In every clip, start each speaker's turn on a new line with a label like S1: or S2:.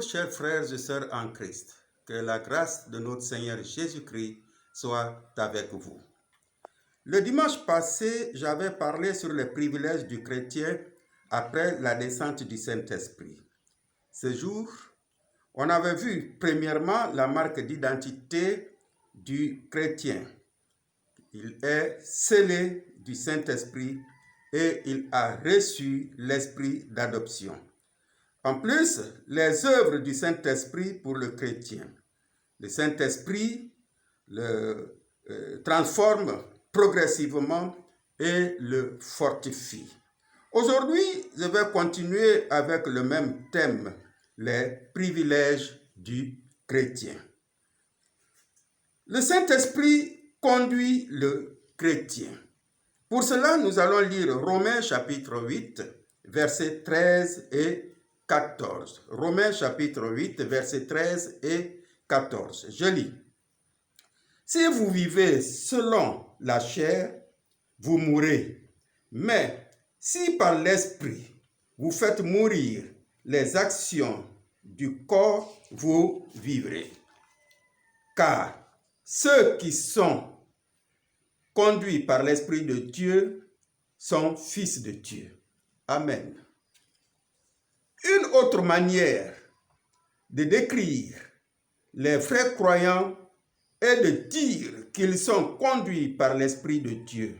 S1: Bonjour chers frères et sœurs en Christ, que la grâce de notre Seigneur Jésus-Christ soit avec vous. Le dimanche passé, j'avais parlé sur les privilèges du chrétien après la descente du Saint-Esprit. Ce jour, on avait vu premièrement la marque d'identité du chrétien. Il est scellé du Saint-Esprit et il a reçu l'esprit d'adoption. En plus, les œuvres du Saint-Esprit pour le chrétien. Le Saint-Esprit le transforme progressivement et le fortifie. Aujourd'hui, je vais continuer avec le même thème, les privilèges du chrétien. Le Saint-Esprit conduit le chrétien. Pour cela, nous allons lire Romains chapitre 8, versets 13 et 14. Romains chapitre 8, versets 13 et 14. Je lis. Si vous vivez selon la chair, vous mourrez. Mais si par l'esprit vous faites mourir les actions du corps, vous vivrez. Car ceux qui sont conduits par l'Esprit de Dieu sont fils de Dieu. Amen. Une autre manière de décrire les vrais croyants est de dire qu'ils sont conduits par l'Esprit de Dieu.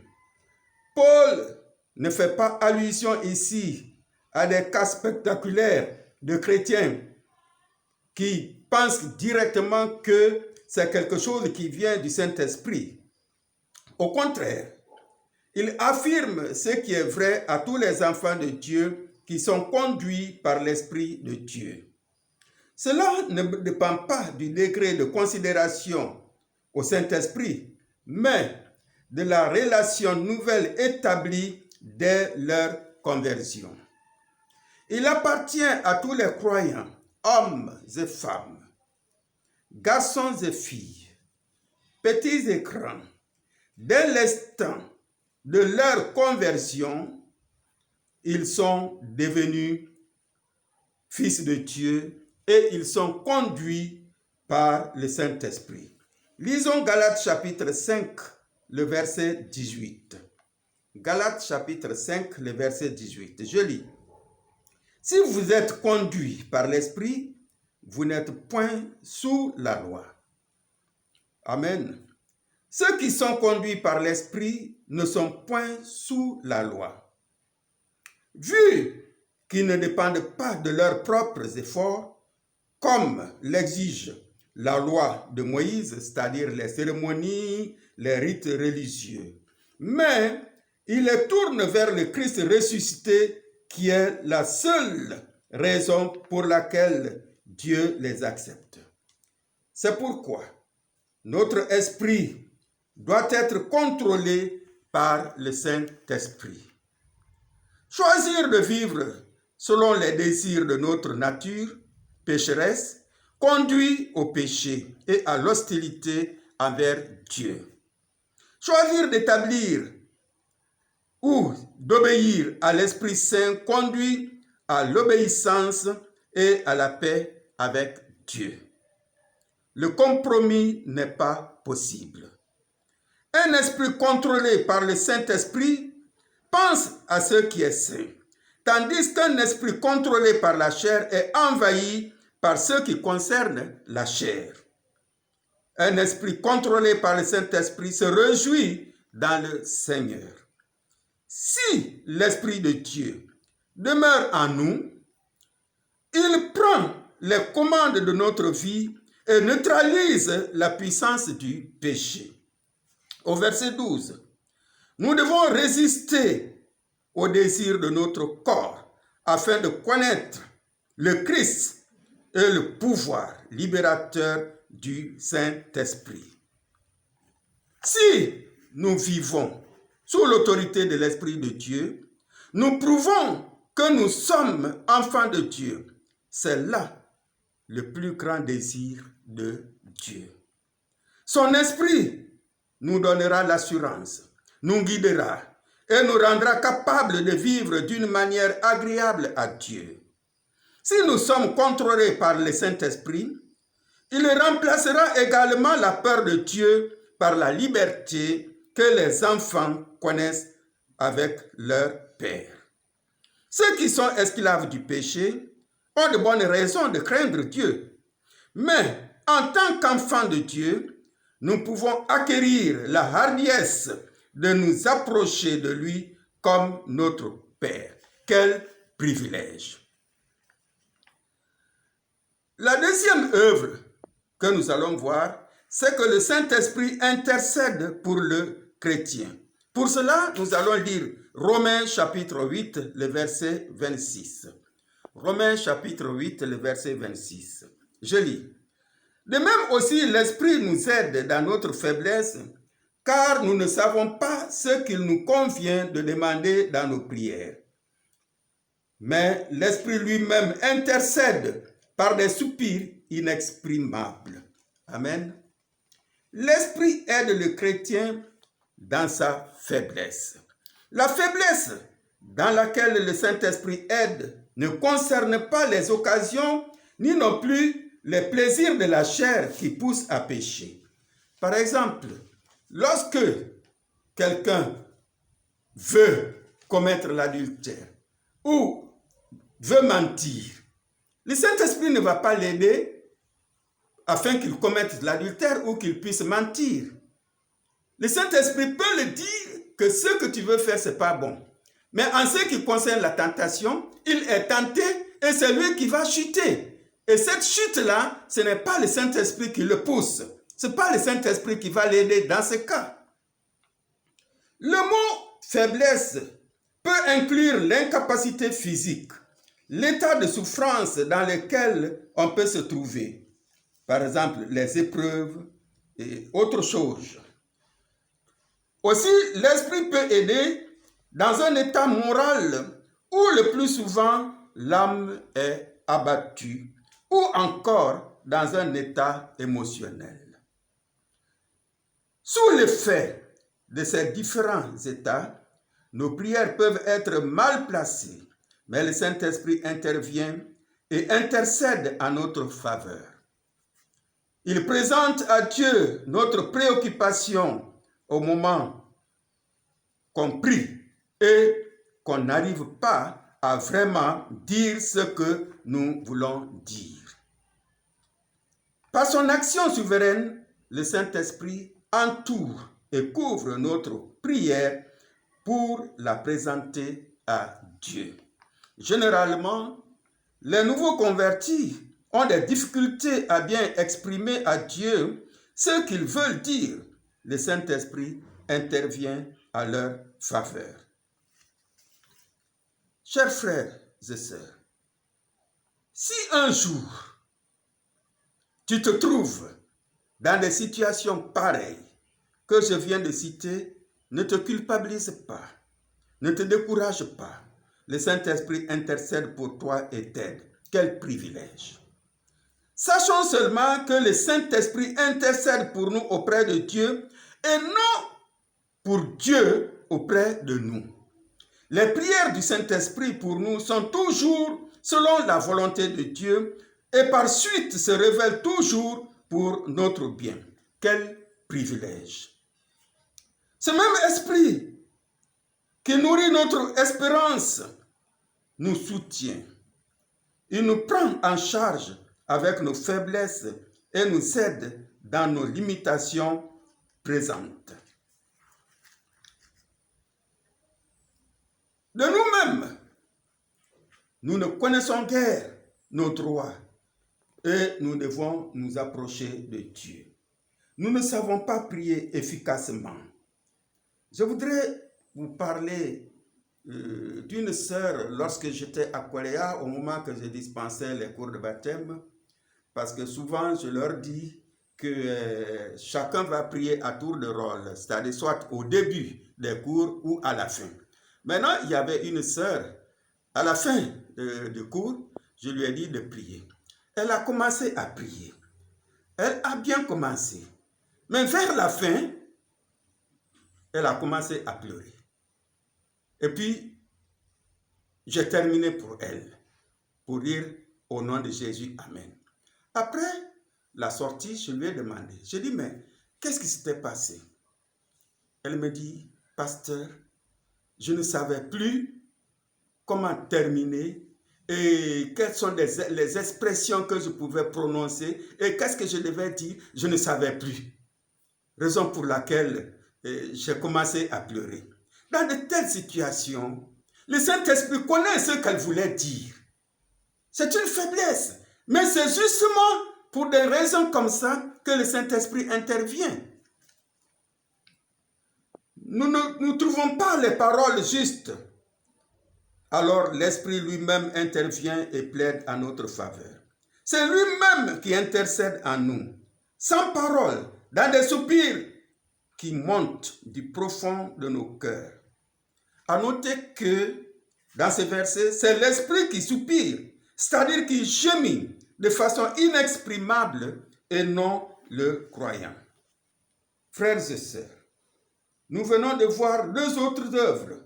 S1: Paul ne fait pas allusion ici à des cas spectaculaires de chrétiens qui pensent directement que c'est quelque chose qui vient du Saint-Esprit. Au contraire, il affirme ce qui est vrai à tous les enfants de Dieu qui sont conduits par l'Esprit de Dieu. Cela ne dépend pas du degré de considération au Saint-Esprit, mais de la relation nouvelle établie dès leur conversion. Il appartient à tous les croyants, hommes et femmes, garçons et filles, petits et grands, dès l'instant de leur conversion, ils sont devenus fils de Dieu et ils sont conduits par le Saint-Esprit. Lisons Galates chapitre 5, le verset 18. Galates chapitre 5, le verset 18. Je lis. Si vous êtes conduits par l'Esprit, vous n'êtes point sous la loi. Amen. Ceux qui sont conduits par l'Esprit ne sont point sous la loi. Vu qu'ils ne dépendent pas de leurs propres efforts, comme l'exige la loi de Moïse, c'est-à-dire les cérémonies, les rites religieux, mais ils les tournent vers le Christ ressuscité qui est la seule raison pour laquelle Dieu les accepte. C'est pourquoi notre esprit doit être contrôlé par le Saint-Esprit. Choisir de vivre selon les désirs de notre nature pécheresse conduit au péché et à l'hostilité envers Dieu. Choisir d'établir ou d'obéir à l'Esprit Saint conduit à l'obéissance et à la paix avec Dieu. Le compromis n'est pas possible. Un esprit contrôlé par le Saint-Esprit pense à ce qui est saint, tandis qu'un esprit contrôlé par la chair est envahi par ce qui concerne la chair. Un esprit contrôlé par le Saint-Esprit se réjouit dans le Seigneur. Si l'Esprit de Dieu demeure en nous, il prend les commandes de notre vie et neutralise la puissance du péché. Au verset 12, nous devons résister au désir de notre corps afin de connaître le Christ et le pouvoir libérateur du Saint-Esprit. Si nous vivons sous l'autorité de l'Esprit de Dieu, nous prouvons que nous sommes enfants de Dieu. C'est là le plus grand désir de Dieu. Son esprit nous donnera l'assurance, nous guidera et nous rendra capables de vivre d'une manière agréable à Dieu. Si nous sommes contrôlés par le Saint-Esprit, il remplacera également la peur de Dieu par la liberté que les enfants connaissent avec leur Père. Ceux qui sont esclaves du péché ont de bonnes raisons de craindre Dieu. Mais en tant qu'enfants de Dieu, nous pouvons acquérir la hardiesse de nous approcher de lui comme notre Père. Quel privilège! La deuxième œuvre que nous allons voir, c'est que le Saint-Esprit intercède pour le chrétien. Pour cela, nous allons lire Romains chapitre 8, le verset 26. Romains chapitre 8, le verset 26. Je lis. De même aussi, l'Esprit nous aide dans notre faiblesse, car nous ne savons pas ce qu'il nous convient de demander dans nos prières. Mais l'Esprit lui-même intercède par des soupirs inexprimables. Amen. L'Esprit aide le chrétien dans sa faiblesse. La faiblesse dans laquelle le Saint-Esprit aide ne concerne pas les occasions ni non plus les plaisirs de la chair qui poussent à pécher. Par exemple, lorsque quelqu'un veut commettre l'adultère ou veut mentir, le Saint-Esprit ne va pas l'aider afin qu'il commette l'adultère ou qu'il puisse mentir. Le Saint-Esprit peut le dire que ce que tu veux faire, ce n'est pas bon. Mais en ce qui concerne la tentation, il est tenté et c'est lui qui va chuter. Et cette chute-là, ce n'est pas le Saint-Esprit qui le pousse. Ce n'est pas le Saint-Esprit qui va l'aider dans ce cas. Le mot faiblesse peut inclure l'incapacité physique, l'état de souffrance dans lequel on peut se trouver. Par exemple, les épreuves et autre chose. Aussi, l'esprit peut aider dans un état moral où le plus souvent l'âme est abattue ou encore dans un état émotionnel. Sous l'effet de ces différents états, nos prières peuvent être mal placées, mais le Saint-Esprit intervient et intercède en notre faveur. Il présente à Dieu notre préoccupation au moment qu'on prie et qu'on n'arrive pas à vraiment dire ce que nous voulons dire. Par son action souveraine, le Saint-Esprit entoure et couvre notre prière pour la présenter à Dieu. Généralement, les nouveaux convertis ont des difficultés à bien exprimer à Dieu ce qu'ils veulent dire. Le Saint-Esprit intervient à leur faveur. Chers frères et sœurs, si un jour tu te trouves dans des situations pareilles que je viens de citer, ne te culpabilise pas, ne te décourage pas. Le Saint-Esprit intercède pour toi et t'aide. Quel privilège! Sachons seulement que le Saint-Esprit intercède pour nous auprès de Dieu et non pour Dieu auprès de nous. Les prières du Saint-Esprit pour nous sont toujours selon la volonté de Dieu et par suite se révèlent toujours pour notre bien. Quel privilège! Ce même esprit qui nourrit notre espérance nous soutient. Il nous prend en charge avec nos faiblesses et nous aide dans nos limitations présentes. De nous-mêmes, nous ne connaissons guère nos droits et nous devons nous approcher de Dieu. Nous ne savons pas prier efficacement. Je voudrais vous parler d'une sœur lorsque j'étais à Korea au moment que je dispensais les cours de baptême, parce que souvent je leur dis que chacun va prier à tour de rôle, c'est-à-dire soit au début des cours ou à la fin. Maintenant, il y avait une sœur, à la fin du cours, je lui ai dit de prier. Elle a commencé à prier. Elle a bien commencé. Mais vers la fin, elle a commencé à pleurer. Et puis, j'ai terminé pour elle, pour dire Au nom de Jésus, amen. Après la sortie, je lui ai demandé, je dis, mais qu'est-ce qui s'était passé? Elle me dit, pasteur, je ne savais plus comment terminer et quelles sont les expressions que je pouvais prononcer et qu'est-ce que je devais dire, je ne savais plus. Raison pour laquelle j'ai commencé à pleurer. Dans de telles situations, le Saint-Esprit connaît ce qu'elle voulait dire. C'est une faiblesse, mais c'est justement pour des raisons comme ça que le Saint-Esprit intervient. Nous ne trouvons pas les paroles justes. Alors l'Esprit lui-même intervient et plaide en notre faveur. C'est lui-même qui intercède en nous, sans parole, dans des soupirs qui montent du profond de nos cœurs. À noter que dans ces versets, c'est l'Esprit qui soupire, c'est-à-dire qui gémit de façon inexprimable et non le croyant. Frères et sœurs, nous venons de voir deux autres œuvres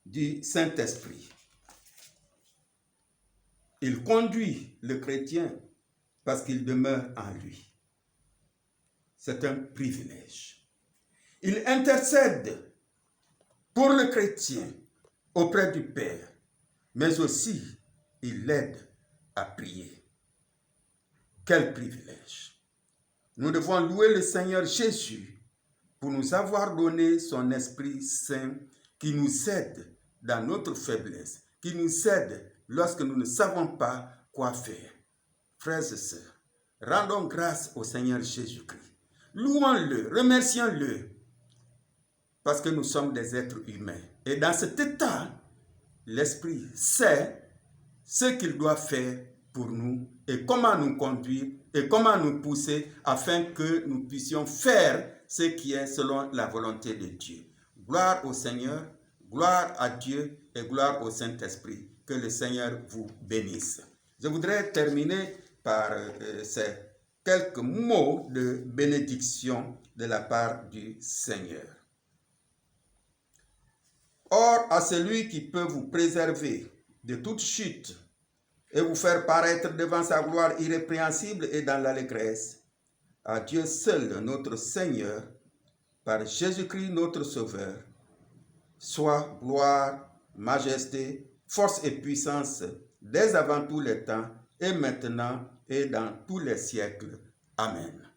S1: du Saint-Esprit. Il conduit le chrétien parce qu'il demeure en lui. C'est un privilège. Il intercède pour le chrétien auprès du Père, mais aussi il l'aide à prier. Quel privilège! Nous devons louer le Seigneur Jésus pour nous avoir donné son Esprit Saint qui nous aide dans notre faiblesse, qui nous aide lorsque nous ne savons pas quoi faire. Frères et sœurs, rendons grâce au Seigneur Jésus-Christ. Louons-le, remercions-le, parce que nous sommes des êtres humains. Et dans cet état, l'Esprit sait ce qu'il doit faire pour nous et comment nous conduire et comment nous pousser afin que nous puissions faire ce qui est selon la volonté de Dieu. Gloire au Seigneur, gloire à Dieu et gloire au Saint-Esprit. Que le Seigneur vous bénisse. Je voudrais terminer par ces quelques mots de bénédiction de la part du Seigneur. Or, à celui qui peut vous préserver de toute chute et vous faire paraître devant sa gloire irrépréhensible et dans l'allégresse, à Dieu seul notre Seigneur, par Jésus-Christ notre Sauveur, soit gloire, majesté, force et puissance, dès avant tous les temps, et maintenant, et dans tous les siècles. Amen.